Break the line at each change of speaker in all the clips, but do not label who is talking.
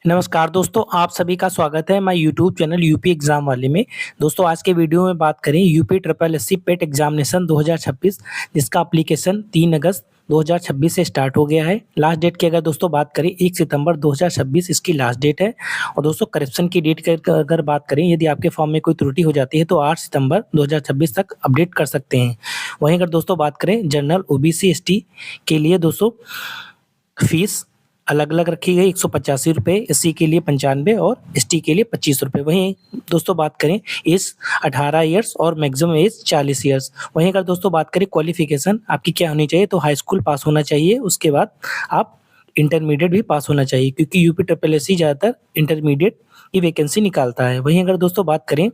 नमस्कार दोस्तों, आप सभी का स्वागत है हमारे यूट्यूब चैनल यूपी एग्जाम वाले में। दोस्तों आज के वीडियो में बात करें यूपी ट्रिपल एससी पेट एग्जामिनेशन 2026 जिसका एप्लीकेशन 3 अगस्त 2026 से स्टार्ट हो गया है। लास्ट डेट की अगर दोस्तों बात करें 1 सितंबर 2026 इसकी लास्ट डेट है। और दोस्तों करेक्शन की डेट की अगर बात करें, यदि आपके फॉर्म में कोई त्रुटि हो जाती है तो 8 सितंबर 2026 तक अपडेट कर सकते हैं। वहीं अगर दोस्तों बात करें जनरल ओबीसी एसटी के लिए दोस्तों फीस अलग-अलग रखी गई 185 रुपए, एससी के लिए 95 और एसटी के लिए 25 रुपए। वहीं दोस्तों बात करें एज 18 ईयर्स और मैक्सिमम एज 40 ईयर्स। वहीं अगर दोस्तों बात करें क्वालिफिकेशन आपकी क्या होनी चाहिए, तो हाई स्कूल पास होना चाहिए, उसके बाद आप इंटरमीडिएट भी पास होना चाहिए, क्योंकि यूपी ट्रिपल एससी ज़्यादातर इंटरमीडिएट की वैकेंसी निकालता है। वहीं अगर दोस्तों बात करें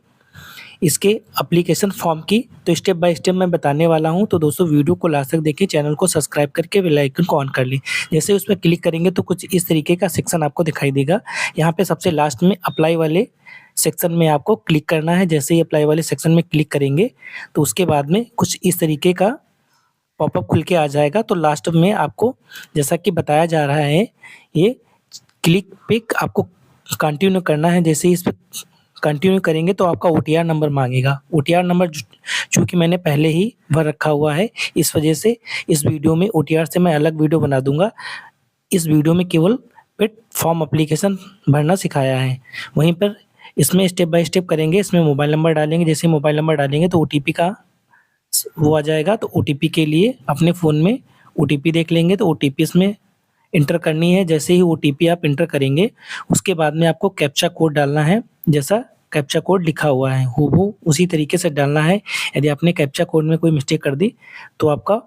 इसके एप्लीकेशन फॉर्म की, तो स्टेप बाय स्टेप मैं बताने वाला हूं, तो दोस्तों वीडियो को लास्ट तक देखें, चैनल को सब्सक्राइब करके बेल आइकन को ऑन कर लें। जैसे उस पर क्लिक करेंगे तो कुछ इस तरीके का सेक्शन आपको दिखाई देगा। यहाँ पे सबसे लास्ट में अप्लाई वाले सेक्शन में आपको क्लिक करना है। जैसे ही अप्लाई वाले सेक्शन में क्लिक करेंगे तो उसके बाद में कुछ इस तरीके का पॉपअप खुल के आ जाएगा। तो लास्ट में आपको जैसा कि बताया जा रहा है, ये क्लिक पे आपको कंटिन्यू करना है। जैसे ही इस पे कंटिन्यू करेंगे तो आपका ओटीआर नंबर मांगेगा। ओटीआर नंबर चूँकि मैंने पहले ही भर रखा हुआ है, इस वजह से इस वीडियो में ओटीआर से मैं अलग वीडियो बना दूँगा। इस वीडियो में केवल पेट फॉर्म एप्लीकेशन भरना सिखाया है। वहीं पर इसमें स्टेप बाय स्टेप करेंगे। इसमें मोबाइल नंबर डालेंगे, जैसे मोबाइल नंबर डालेंगे तो ओटीपी का वो आ जाएगा। तो ओटीपी के लिए अपने फ़ोन में ओटीपी देख लेंगे, तो ओटीपी इसमें इंटर करनी है। जैसे ही ओटीपी आप इंटर करेंगे उसके बाद में आपको कैप्चा कोड डालना है। जैसा कैप्चा कोड लिखा हुआ है हूबहू उसी तरीके से डालना है। यदि आपने कैप्चा कोड में कोई मिस्टेक कर दी तो आपका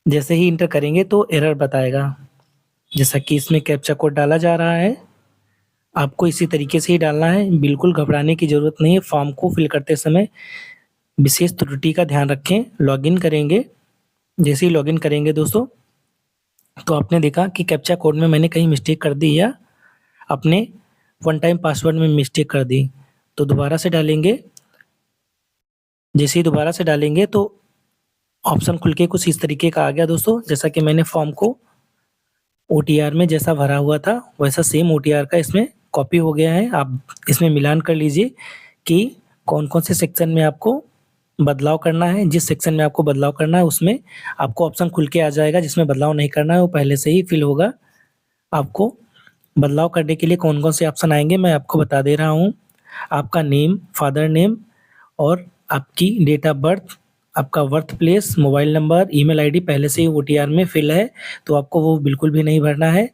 जैसे ही इंटर करेंगे तो एरर बताएगा। जैसा कि इसमें कैप्चा कोड डाला जा रहा है, आपको इसी तरीके से ही डालना है। बिल्कुल घबराने की ज़रूरत नहीं है। फॉर्म को फिल करते समय विशेष त्रुटि का ध्यान रखें। लॉगिन करेंगे, जैसे ही लॉगिन करेंगे दोस्तों तो आपने देखा कि कैप्चा कोड में मैंने कहीं मिस्टेक कर दी या अपने वन टाइम पासवर्ड में मिस्टेक कर दी, तो दोबारा से डालेंगे। जैसे ही दोबारा से डालेंगे तो ऑप्शन खुल के कुछ इस तरीके का आ गया दोस्तों। जैसा कि मैंने फॉर्म को ओटीआर में जैसा भरा हुआ था वैसा सेम ओटीआर का इसमें कॉपी हो गया है। आप इसमें मिलान कर लीजिए कि कौन-कौन से सेक्शन में आपको बदलाव करना है। जिस सेक्शन में आपको बदलाव करना है उसमें आपको ऑप्शन खुल के आ जाएगा। जिसमें बदलाव नहीं करना है वो पहले से ही फिल होगा। आपको बदलाव करने के लिए कौन-कौन से ऑप्शन आएँगे मैं आपको बता दे रहा हूँ। आपका नेम, फादर नेम और आपकी डेट ऑफ बर्थ, आपका birth place, mobile number, email ID पहले से ही ओटीआर में फिल है, तो आपको वो बिल्कुल भी नहीं भरना है।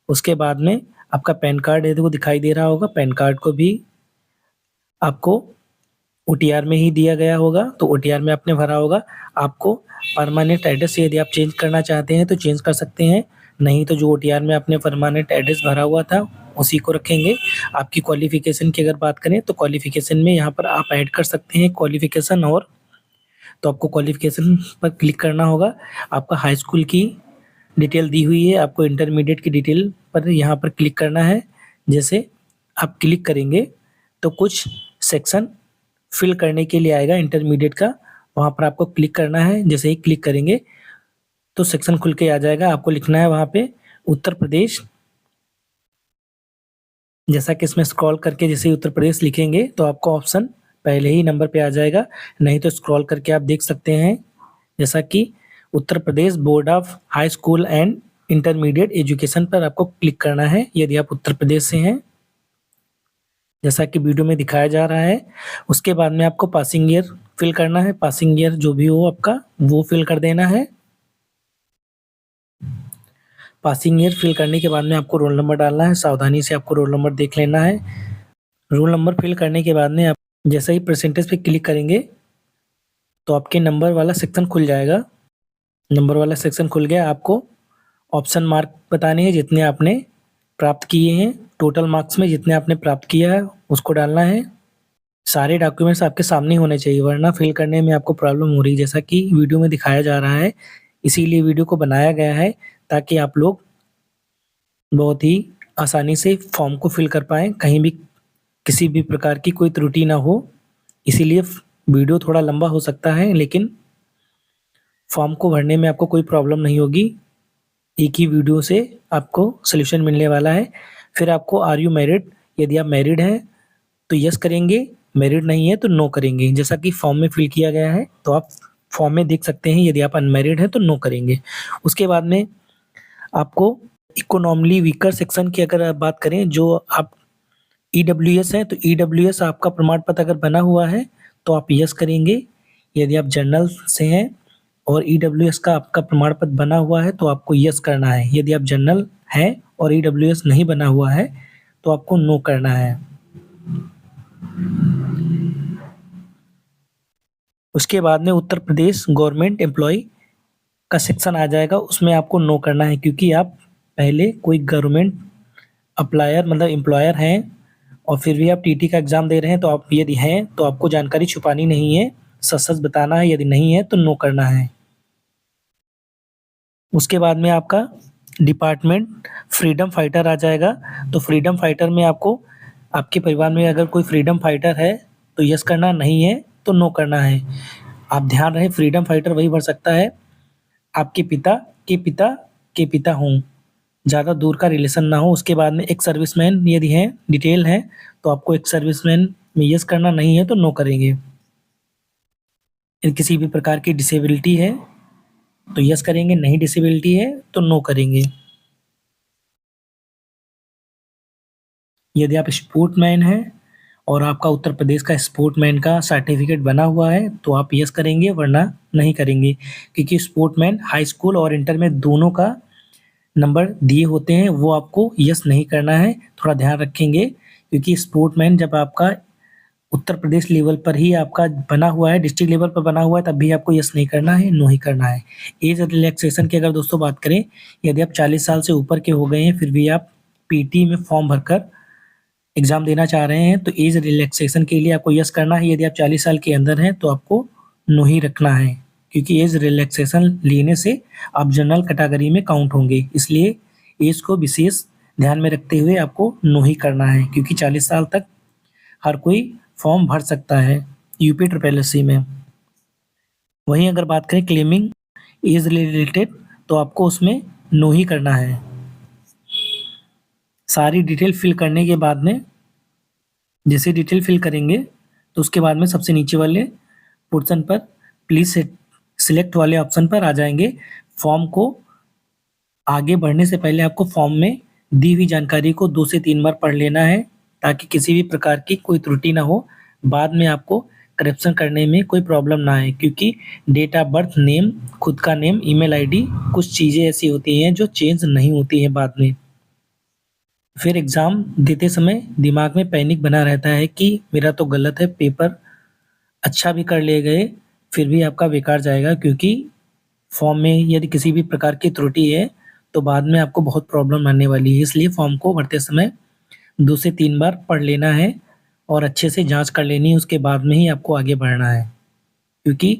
उसके बाद में आपका पैन कार्ड यदि वो दिखाई दे रहा होगा, पैन कार्ड को भी आपको ओटीआर में ही दिया गया होगा, तो ओटीआर में आपने भरा होगा। आपको परमानेंट एड्रेस यदि आप चेंज करना चाहते हैं तो चेंज कर सकते हैं, नहीं तो जो ओटीआर में आपने परमानेंट एड्रेस भरा हुआ था उसी को रखेंगे। आपकी क्वालिफ़िकेशन की अगर बात करें तो क्वालिफ़िकेशन में यहाँ पर आप ऐड कर सकते हैं क्वालिफ़िकेशन और, तो आपको क्वालिफ़िकेशन पर क्लिक करना होगा। आपका हाई स्कूल की डिटेल दी हुई है, आपको इंटरमीडिएट की डिटेल पर यहाँ पर क्लिक करना है। जैसे आप क्लिक करेंगे तो कुछ सेक्शन फिल करने के लिए आएगा इंटरमीडिएट का, वहाँ पर आपको क्लिक करना है। जैसे ही क्लिक करेंगे तो सेक्शन खुल के आ जाएगा। आपको लिखना है वहाँ पे उत्तर प्रदेश। जैसा कि इसमें स्क्रॉल करके जैसे ही उत्तर प्रदेश लिखेंगे तो आपको ऑप्शन पहले ही नंबर पे आ जाएगा, नहीं तो स्क्रॉल करके आप देख सकते हैं। जैसा कि Uttar Pradesh board of high school and intermediate education पर आपको क्लिक करना है यदि आप उत्तर प्रदेश से हैं, जैसा कि वीडियो में दिखाया जा रहा है। उसके बाद में आपको पासिंग ईयर फिल करना है। पासिंग ईयर जो भी हो आपका वो फिल कर देना है। पासिंग ईयर फिल करने के बाद में आपको रोल नंबर डालना है। सावधानी से आपको रोल नंबर देख लेना है। रोल नंबर फिल करने के बाद में आप जैसे ही परसेंटेज पे क्लिक करेंगे तो आपके नंबर वाला सेक्शन खुल जाएगा। नंबर वाला सेक्शन खुल गया। आपको ऑप्शन मार्क बताने हैं जितने आपने प्राप्त किए हैं। टोटल मार्क्स में जितने आपने प्राप्त किया है उसको डालना है। सारे डॉक्यूमेंट्स आपके सामने होने चाहिए, वरना फिल करने में आपको प्रॉब्लम हो रही है, जैसा कि वीडियो में दिखाया जा रहा है। इसीलिए वीडियो को बनाया गया है ताकि आप लोग बहुत ही आसानी से फॉर्म को फिल कर पाएँ, कहीं भी किसी भी प्रकार की कोई त्रुटि ना हो। इसीलिए वीडियो थोड़ा लंबा हो सकता है, लेकिन फॉर्म को भरने में आपको कोई प्रॉब्लम नहीं होगी। एक ही वीडियो से आपको सॉल्यूशन मिलने वाला है। फिर आपको आर यू मैरिड, यदि आप मैरिड हैं तो यस करेंगे, मैरिड नहीं है तो नो करेंगे। जैसा कि फॉर्म में फिल किया गया है, तो आप फॉर्म में देख सकते हैं। यदि आप अनमैरिड हैं तो नो करेंगे। उसके बाद में आपको इकोनॉमिकली वीकर सेक्शन की अगर आप बात करें, जो आप ईडब्ल्यूएस है, तो ईडब्ल्यूएस आपका प्रमाण पत्र अगर बना हुआ है तो आप यस करेंगे। यदि आप जनरल से हैं और ईडब्ल्यूएस का आपका प्रमाण पत्र बना हुआ है तो आपको यस करना है। यदि आप जनरल हैं और ईडब्ल्यूएस नहीं बना हुआ है तो आपको नो करना है। उसके बाद में उत्तर प्रदेश गवर्नमेंट एम्प्लॉय का सेक्शन आ जाएगा, उसमें आपको नो करना है, क्योंकि आप पहले कोई गवर्नमेंट अप्लायर मतलब एम्प्लॉयर हैं और फिर भी आप टीटी का एग्ज़ाम दे रहे हैं। तो आप यदि हैं तो आपको जानकारी छुपानी नहीं है, सच-सच बताना है। यदि नहीं है तो नो करना है। उसके बाद में आपका डिपार्टमेंट फ्रीडम फाइटर आ जाएगा। तो फ्रीडम फाइटर में आपको आपके परिवार में अगर कोई फ्रीडम फाइटर है तो यस करना, नहीं है तो नो करना है। आप ध्यान रहे, फ्रीडम फाइटर वही भर सकता है आपके पिता के पिता के पिता हों, ज़्यादा दूर का रिलेशन ना हो। उसके बाद में एक सर्विसमैन यदि हैं, डिटेल है, तो आपको एक सर्विसमैन में यस करना, नहीं है तो नो करेंगे। यदि किसी भी प्रकार की डिसेबिलिटी है तो यस करेंगे, नहीं डिसेबिलिटी है तो नो करेंगे। यदि आप स्पोर्टमैन हैं और आपका उत्तर प्रदेश का स्पोर्टमैन का सर्टिफिकेट बना हुआ है तो आप यस करेंगे, वरना नहीं करेंगे, क्योंकि स्पोर्टमैन हाई स्कूल और इंटर में दोनों का नंबर दिए होते हैं, वो आपको यस नहीं करना है। थोड़ा ध्यान रखेंगे, क्योंकि स्पोर्टमैन जब आपका उत्तर प्रदेश लेवल पर ही आपका बना हुआ है, डिस्ट्रिक्ट लेवल पर बना हुआ है, तब भी आपको यस नहीं करना है, नो ही करना है। एज रिलैक्सेशन की अगर दोस्तों बात करें, यदि आप 40 साल से ऊपर के हो गए हैं फिर भी आप पीटी में फॉर्म भरकर एग्ज़ाम देना चाह रहे हैं तो एज रिलैक्सेशन के लिए आपको यस करना है। यदि आप 40 साल के अंदर हैं तो आपको नो ही रखना है, क्योंकि एज रिलैक्सेशन लेने से आप जनरल कैटेगरी में काउंट होंगे। इसलिए एज को विशेष ध्यान में रखते हुए आपको नो ही करना है, क्योंकि 40 साल तक हर कोई फॉर्म भर सकता है यूपी ट्रिपल एससी में। वहीं अगर बात करें क्लेमिंग एज रिलेटेड, तो आपको उसमें नो ही करना है। सारी डिटेल फिल करने के बाद में, जैसे डिटेल फिल करेंगे तो उसके बाद में सबसे नीचे वाले पोर्शन पर प्लीज़ सिलेक्ट वाले ऑप्शन पर आ जाएंगे। फॉर्म को आगे बढ़ने से पहले आपको फॉर्म में दी हुई जानकारी को 2 से 3 बार पढ़ लेना है, ताकि किसी भी प्रकार की कोई त्रुटि ना हो, बाद में आपको करेक्शन करने में कोई प्रॉब्लम ना आए। क्योंकि डेट ऑफ बर्थ, नेम, खुद का नेम, ईमेल आईडी, कुछ चीज़ें ऐसी होती हैं जो चेंज नहीं होती हैं बाद में। फिर एग्ज़ाम देते समय दिमाग में पैनिक बना रहता है कि मेरा तो गलत है, पेपर अच्छा भी कर ले गए फिर भी आपका बेकार जाएगा, क्योंकि फॉर्म में यदि किसी भी प्रकार की त्रुटि है तो बाद में आपको बहुत प्रॉब्लम आने वाली है। इसलिए फॉर्म को भरते समय 2 से 3 बार पढ़ लेना है और अच्छे से जाँच कर लेनी है, उसके बाद में ही आपको आगे बढ़ना है। क्योंकि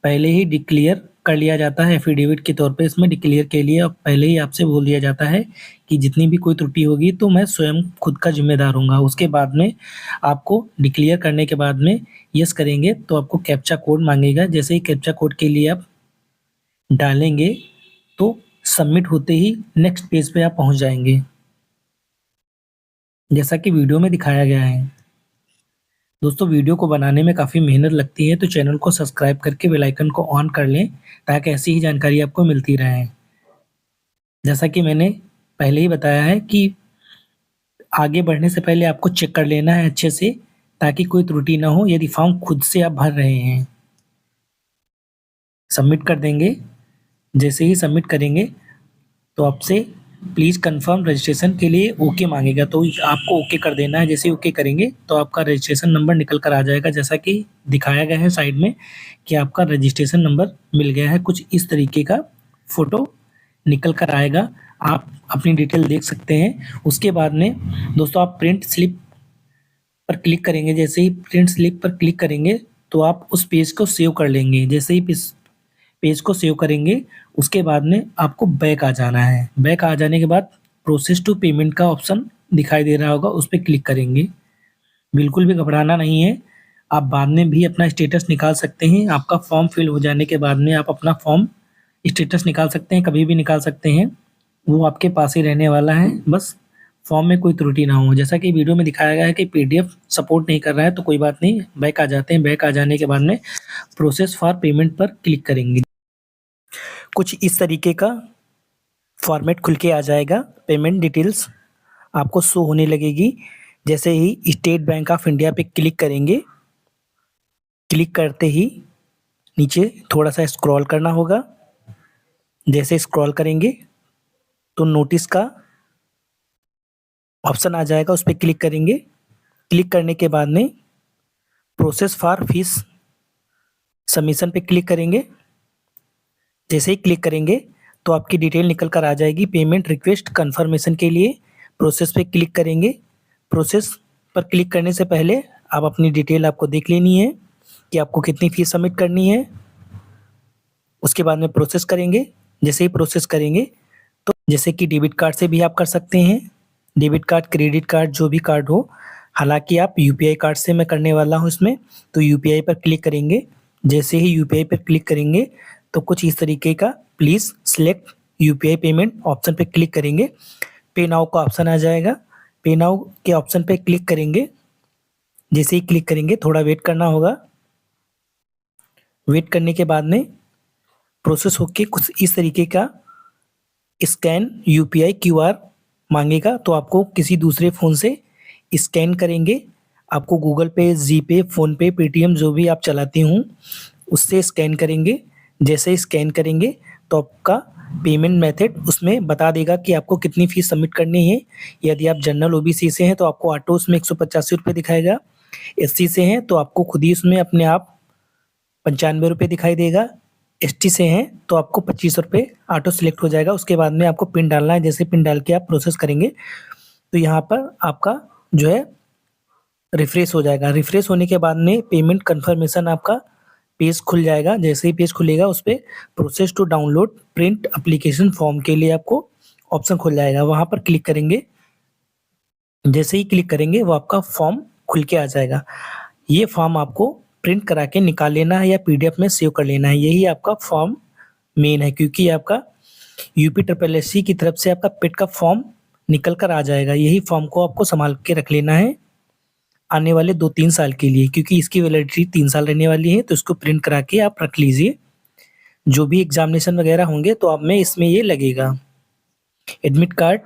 पहले ही डिक्लेयर कर लिया जाता है एफिडेविट के तौर पे, इसमें डिक्लेयर के लिए पहले ही आपसे बोल दिया जाता है कि जितनी भी कोई त्रुटि होगी तो मैं स्वयं खुद का ज़िम्मेदार हूँगा। उसके बाद में आपको डिक्लेयर करने के बाद में यस करेंगे तो आपको कैप्चा कोड माँगेगा। जैसे ही कैप्चा कोड के लिए आप डालेंगे तो सबमिट होते ही नेक्स्ट पेज पे आप पहुँच जाएँगे, जैसा कि वीडियो में दिखाया गया है। दोस्तों, वीडियो को बनाने में काफ़ी मेहनत लगती है, तो चैनल को सब्सक्राइब करके बेल आइकन को ऑन कर लें, ताकि ऐसी ही जानकारी आपको मिलती रहे। जैसा कि मैंने पहले ही बताया है कि आगे बढ़ने से पहले आपको चेक कर लेना है अच्छे से, ताकि कोई त्रुटि ना हो यदि फॉर्म खुद से आप भर रहे हैं। सबमिट कर देंगे। जैसे ही सबमिट करेंगे तो आपसे प्लीज़ कंफर्म रजिस्ट्रेशन के लिए ओके मांगेगा, तो आपको ओके कर देना है। जैसे ही ओके करेंगे तो आपका रजिस्ट्रेशन नंबर निकल कर आ जाएगा, जैसा कि दिखाया गया है साइड में कि आपका रजिस्ट्रेशन नंबर मिल गया है। कुछ इस तरीके का फ़ोटो निकल कर आएगा, आप अपनी डिटेल देख सकते हैं। उसके बाद में दोस्तों आप प्रिंट स्लिप पर क्लिक करेंगे। जैसे ही प्रिंट स्लिप पर क्लिक करेंगे तो आप उस पेज को सेव कर लेंगे। जैसे ही पेज को सेव करेंगे उसके बाद में आपको बैक आ जाना है। बैक आ जाने के बाद प्रोसेस टू पेमेंट का ऑप्शन दिखाई दे रहा होगा, उस पर क्लिक करेंगे। बिल्कुल भी घबराना नहीं है, आप बाद में भी अपना स्टेटस निकाल सकते हैं। आपका फॉर्म फिल हो जाने के बाद में आप अपना फॉर्म स्टेटस निकाल सकते हैं, कभी भी निकाल सकते हैं, वो आपके पास ही रहने वाला है। बस फॉर्म में कोई त्रुटि ना हो। जैसा कि वीडियो में दिखाया गया है कि पीडीएफ सपोर्ट नहीं कर रहा है, तो कोई बात नहीं, बैक आ जाते हैं। बैक आ जाने के बाद में प्रोसेस फॉर पेमेंट पर क्लिक करेंगे। कुछ इस तरीके का फॉर्मेट खुल के आ जाएगा। पेमेंट डिटेल्स आपको शो होने लगेगी। जैसे ही स्टेट बैंक ऑफ इंडिया पे क्लिक करेंगे, क्लिक करते ही नीचे थोड़ा सा स्क्रॉल करना होगा। जैसे स्क्रॉल करेंगे तो नोटिस का ऑप्शन आ जाएगा, उस पर क्लिक करेंगे। क्लिक करने के बाद में प्रोसेस फॉर फीस सबमिशन पे क्लिक करेंगे। जैसे ही क्लिक करेंगे तो आपकी डिटेल निकल कर आ जाएगी। पेमेंट रिक्वेस्ट कंफर्मेशन के लिए प्रोसेस पे क्लिक करेंगे। प्रोसेस पर क्लिक करने से पहले आप अपनी डिटेल आपको देख लेनी है कि आपको कितनी फीस सबमिट करनी है। उसके बाद में प्रोसेस करेंगे। जैसे ही प्रोसेस करेंगे तो जैसे कि डेबिट कार्ड से भी आप कर सकते हैं, डेबिट कार्ड, क्रेडिट कार्ड, जो भी कार्ड हो। हालांकि आप यूपीआई कार्ड से मैं करने वाला हूं इसमें, तो यूपीआई पर क्लिक करेंगे। जैसे ही यूपीआई पर क्लिक करेंगे तो कुछ इस तरीके का please select UPI payment option पे क्लिक करेंगे। पे नाउ का ऑप्शन आ जाएगा। पे नाउ के ऑप्शन पे क्लिक करेंगे। जैसे ही क्लिक करेंगे थोड़ा वेट करना होगा। वेट करने के बाद में प्रोसेस होके कुछ इस तरीके का स्कैन यूपीआई क्यूआर मांगेगा, तो आपको किसी दूसरे फ़ोन से स्कैन करेंगे। आपको गूगल पे, जीपे, फ़ोनपे, पेटीएम जो भी आप चलाते हों उससे स्कैन करेंगे। जैसे ही स्कैन करेंगे तो आपका पेमेंट मेथड उसमें बता देगा कि आपको कितनी फ़ीस सबमिट करनी है। यदि आप जनरल ओबीसी से हैं तो आपको ऑटो उसमें 185 रुपये दिखाएगा। एससी से हैं तो आपको खुद ही उसमें अपने आप 95 रुपये दिखाई देगा। एसटी से हैं तो आपको 25 रुपये ऑटो सिलेक्ट हो जाएगा। उसके बाद में आपको पिन डालना है। जैसे पिन डाल के आप प्रोसेस करेंगे तो यहाँ पर आपका जो है रिफ्रेश हो जाएगा। रिफ्रेश होने के बाद में पेमेंट कन्फर्मेशन आपका पेज खुल जाएगा। जैसे ही पेज खुलेगा उस पर process to download print application form के लिए आपको ऑप्शन खुल जाएगा, वहाँ पर क्लिक करेंगे। जैसे ही क्लिक करेंगे वो आपका फॉर्म खुल के आ जाएगा। ये फॉर्म आपको प्रिंट करा के निकाल लेना है या पीडीएफ में सेव कर लेना है। यही आपका फॉर्म मेन है, क्योंकि आपका यूपी ट्रिपल एससी की तरफ से आपका पेट का फॉर्म निकल कर आ जाएगा। यही फॉर्म को आपको संभाल के रख लेना है आने वाले 2-3 साल के लिए, क्योंकि इसकी वैलिडिटी 3 साल रहने वाली है। तो इसको प्रिंट करा के आप रख लीजिए। जो भी एग्जामिनेशन वगैरह होंगे तो आप में इसमें ये लगेगा। एडमिट कार्ड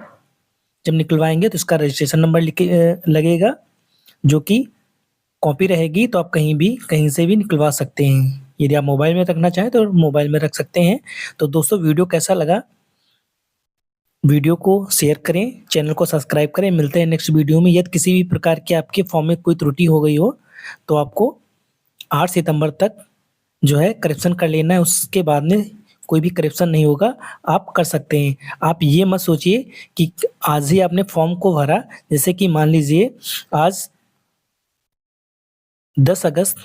जब निकलवाएंगे तो इसका रजिस्ट्रेशन नंबर लगेगा, जो कि कॉपी रहेगी, तो आप कहीं से भी निकलवा सकते हैं। यदि आप मोबाइल में रखना चाहें तो मोबाइल में रख सकते हैं। तो दोस्तों वीडियो कैसा लगा, वीडियो को शेयर करें, चैनल को सब्सक्राइब करें। मिलते हैं नेक्स्ट वीडियो में। यदि किसी भी प्रकार के आपके फॉर्म में कोई त्रुटि हो गई हो तो आपको 8 सितंबर तक जो है करेक्शन कर लेना है। उसके बाद में कोई भी करेक्शन नहीं होगा, आप कर सकते हैं। आप ये मत सोचिए कि आज ही आपने फॉर्म को भरा, जैसे कि मान लीजिए आज 10 अगस्त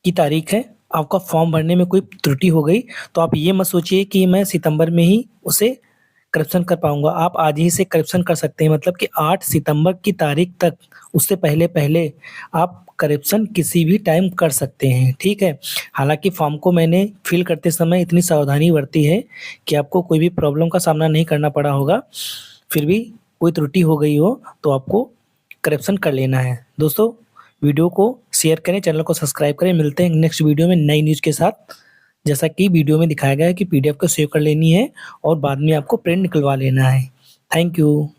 की तारीख है, आपका फॉर्म भरने में कोई त्रुटि हो गई तो आप ये मत सोचिए कि मैं सितंबर में ही उसे करेक्शन कर पाऊंगा। आप आज ही से करेक्शन कर सकते हैं, मतलब कि 8 सितंबर की तारीख तक, उससे पहले पहले आप करेक्शन किसी भी टाइम कर सकते हैं, ठीक है। हालांकि फॉर्म को मैंने फिल करते समय इतनी सावधानी बरती है कि आपको कोई भी प्रॉब्लम का सामना नहीं करना पड़ा होगा। फिर भी कोई त्रुटि हो गई हो तो आपको करेक्शन कर लेना है। दोस्तों वीडियो को शेयर करें, चैनल को सब्सक्राइब करें। मिलते हैं नेक्स्ट वीडियो में नई न्यूज़ के साथ। जैसा कि वीडियो में दिखाया गया है कि पीडीएफ को सेव कर लेनी है और बाद में आपको प्रिंट निकलवा लेना है। Thank you.